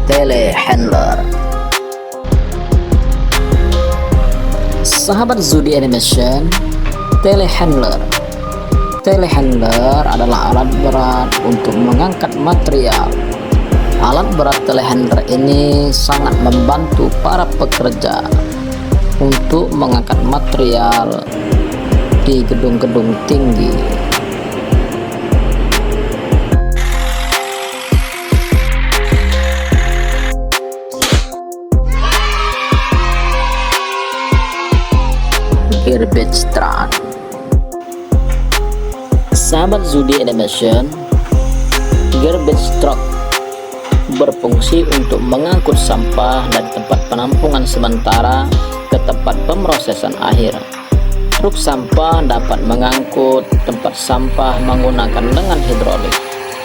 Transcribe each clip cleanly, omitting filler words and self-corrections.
Telehandler. Sahabat Zudi Animation, telehandler. Telehandler adalah alat berat untuk mengangkat material. Alat berat telehandler ini sangat membantu para pekerja untuk mengangkat material di gedung-gedung tinggi. Garbage truck. Sahabat Zudi Animation, garbage truck berfungsi untuk mengangkut sampah dari tempat penampungan sementara ke tempat pemrosesan akhir. Truk sampah dapat mengangkut tempat sampah menggunakan lengan hidrolik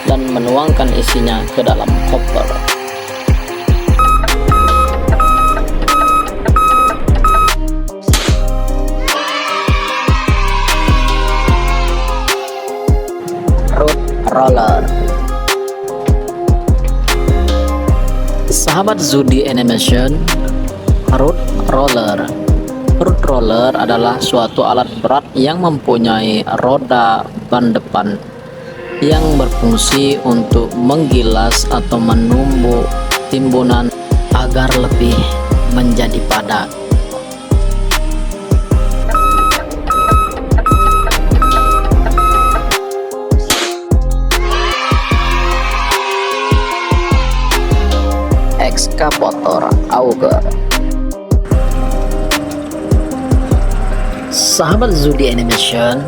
dan menuangkan isinya ke dalam hopper. Roller. Sahabat Zudi Animation, root roller. Root roller adalah suatu alat berat yang mempunyai roda ban depan yang berfungsi untuk menggilas atau menumbuk timbunan agar lebih menjadi padat. Ekskavator auger. Sahabat Zudi Animation,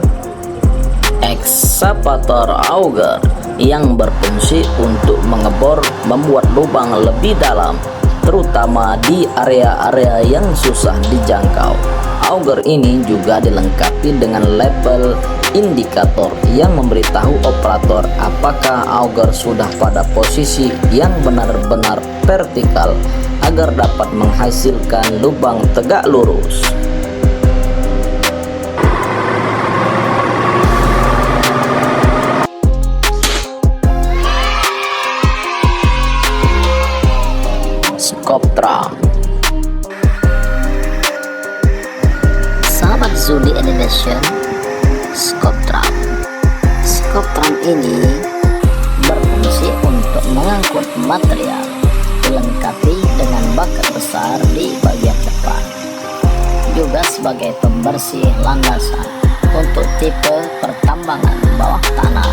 ekskavator auger yang berfungsi untuk membuat lubang lebih dalam, terutama di area-area yang susah dijangkau. Auger ini juga dilengkapi dengan label indikator yang memberitahu operator apakah auger sudah pada posisi yang benar-benar vertikal agar dapat menghasilkan lubang tegak lurus. Scoop drum. Sahabat Zudi Animation, scoop drum. Scoop drum ini berfungsi untuk mengangkut material, dilengkapi dengan bucket besar di bagian depan, juga sebagai pembersih landasan untuk tipe pertambangan bawah tanah.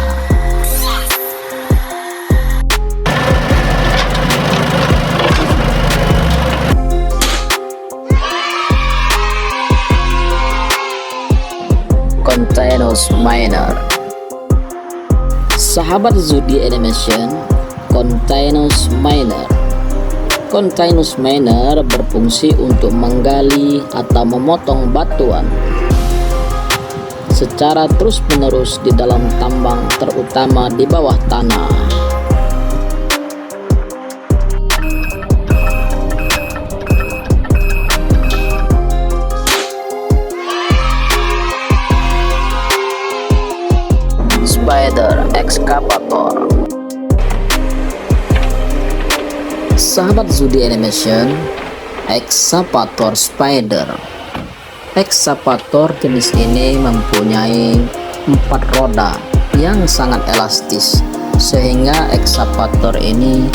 Continuous miner. Sahabat Zudi Animation, continuous miner. Continuous miner berfungsi untuk menggali atau memotong batuan secara terus-menerus di dalam tambang, terutama di bawah tanah. Spider excavator. Sahabat Zudi Animation, excavator spider. Excavator jenis ini mempunyai 4 roda yang sangat elastis, sehingga excavator ini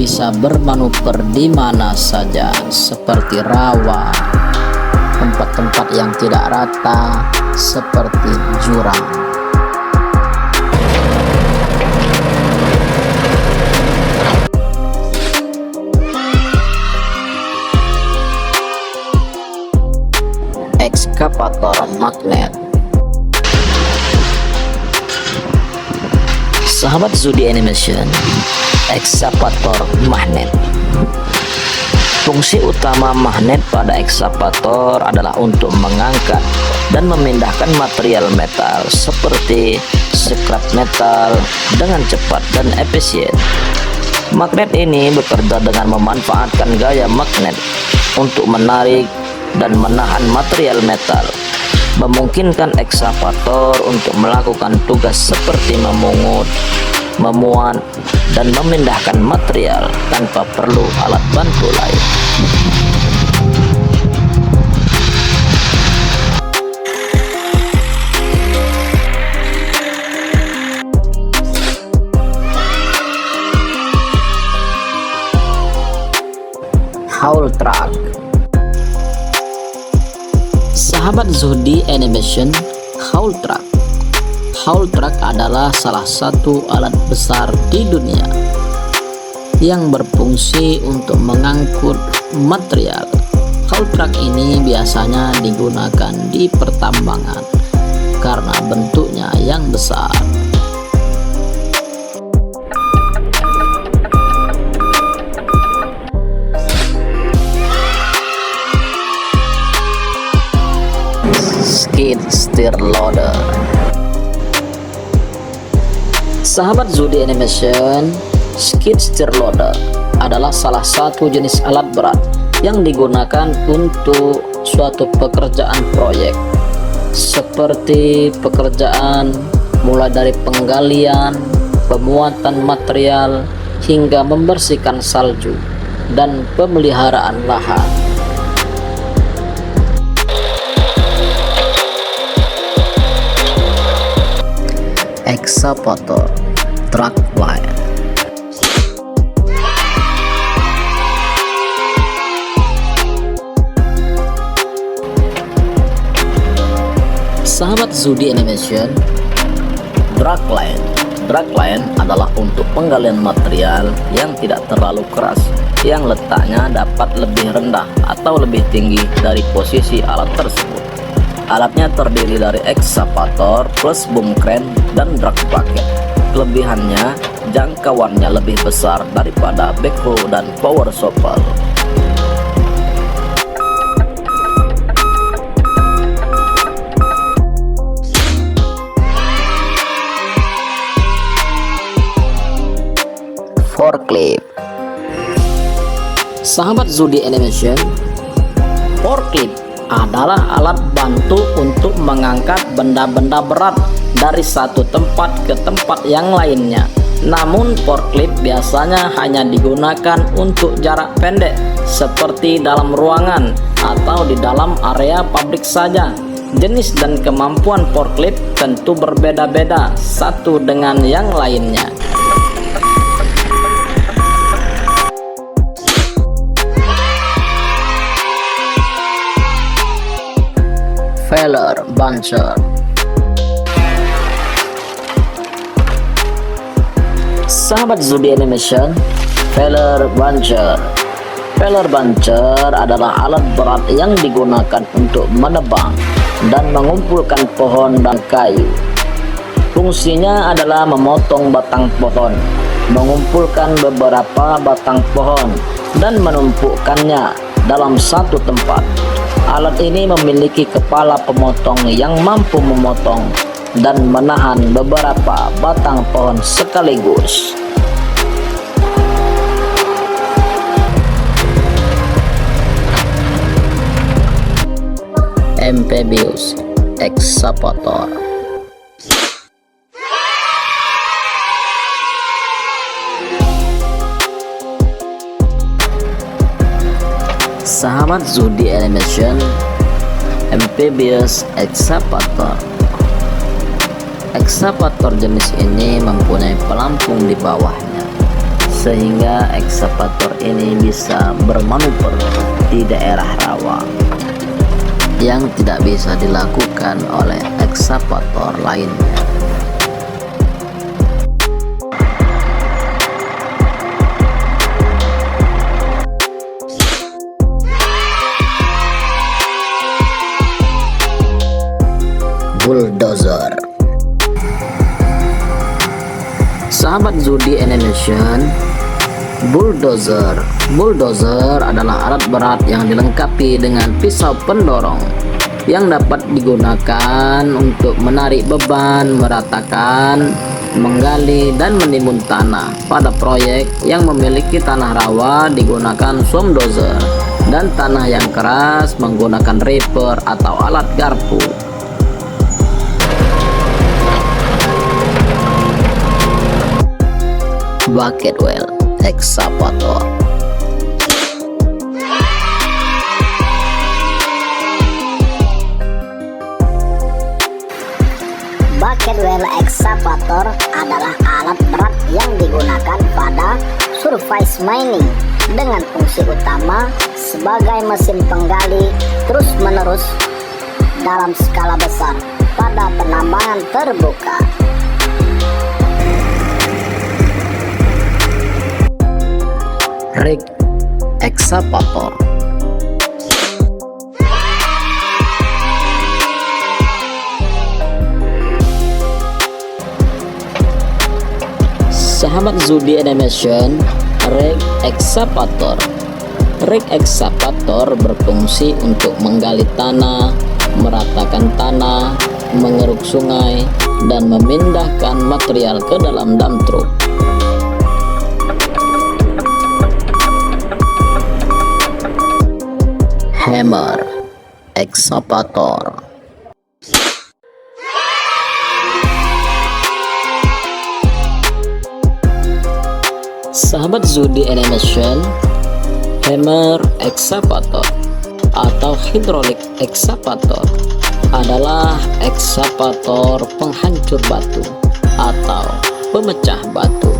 bisa bermanuver di mana saja, seperti rawa, tempat-tempat yang tidak rata, seperti jurang. Ekskavator magnet. Sahabat Zudi Animation, ekskavator magnet. Fungsi utama magnet pada ekskavator adalah untuk mengangkat dan memindahkan material metal seperti scrap metal dengan cepat dan efisien. Magnet ini bekerja dengan memanfaatkan gaya magnet untuk menarik dan menahan material metal, memungkinkan ekskavator untuk melakukan tugas seperti memungut, memuat, dan memindahkan material tanpa perlu alat bantu lain. Haul truck. Sahabat Zuhdi Animation, haul truck. Haul truck adalah salah satu alat besar di dunia yang berfungsi untuk mengangkut material. Haul truck ini biasanya digunakan di pertambangan karena bentuknya yang besar. Skid steer loader. Sahabat Zuhdi Animation, skid steer loader adalah salah satu jenis alat berat yang digunakan untuk suatu pekerjaan proyek, seperti pekerjaan mulai dari penggalian, pemuatan material, hingga membersihkan salju dan pemeliharaan lahan. Excavator truck line. Sahabat Zuhdi Animation, drag line. Drag line adalah untuk penggalian material yang tidak terlalu keras, yang letaknya dapat lebih rendah atau lebih tinggi dari posisi alat tersebut. Alatnya terdiri dari excavator plus boom crane dan drag bucket. Kelebihannya, jangkauannya lebih besar daripada backhoe dan power shovel. Forklift. Sahabat Zuhdi Animation, forklift adalah alat bantu untuk mengangkat benda-benda berat dari satu tempat ke tempat yang lainnya. Namun forklift biasanya hanya digunakan untuk jarak pendek, seperti dalam ruangan atau di dalam area pabrik saja. Jenis dan kemampuan forklift tentu berbeda-beda satu dengan yang lainnya. Feller buncher. Sahabat Zuhdi Animation, feller buncher. Feller buncher adalah alat berat yang digunakan untuk menebang dan mengumpulkan pohon dan kayu. Fungsinya adalah memotong batang pohon, mengumpulkan beberapa batang pohon, dan menumpukannya dalam satu tempat. Alat ini memiliki kepala pemotong yang mampu memotong dan menahan beberapa batang pohon sekaligus. Amphibious excavator. Sahabat Zuhdi Animation, amphibious excavator. Excavator jenis ini mempunyai pelampung di bawahnya, sehingga excavator ini bisa bermanuver di daerah rawa yang tidak bisa dilakukan oleh excavator lainnya. Bulldozer. Sahabat Zuhdi Animation, bulldozer. Bulldozer adalah alat berat yang dilengkapi dengan pisau pendorong yang dapat digunakan untuk menarik beban, meratakan, menggali, dan menimbun tanah. Pada proyek yang memiliki tanah rawa digunakan swamp dozer, dan tanah yang keras menggunakan reaper atau alat garpu. Bucket wheel excavator. Bucket wheel excavator adalah alat berat yang digunakan pada surface mining dengan fungsi utama sebagai mesin penggali terus-menerus dalam skala besar pada penambangan terbuka. Rig excavator. Sahabat Zudi Animation, rig excavator. Rig excavator berfungsi untuk menggali tanah, meratakan tanah, mengeruk sungai, dan memindahkan material ke dalam dump truck. Hammer excavator. Sahabat Zudi Animation, hammer excavator atau hydraulic excavator adalah ekskavator penghancur batu atau pemecah batu.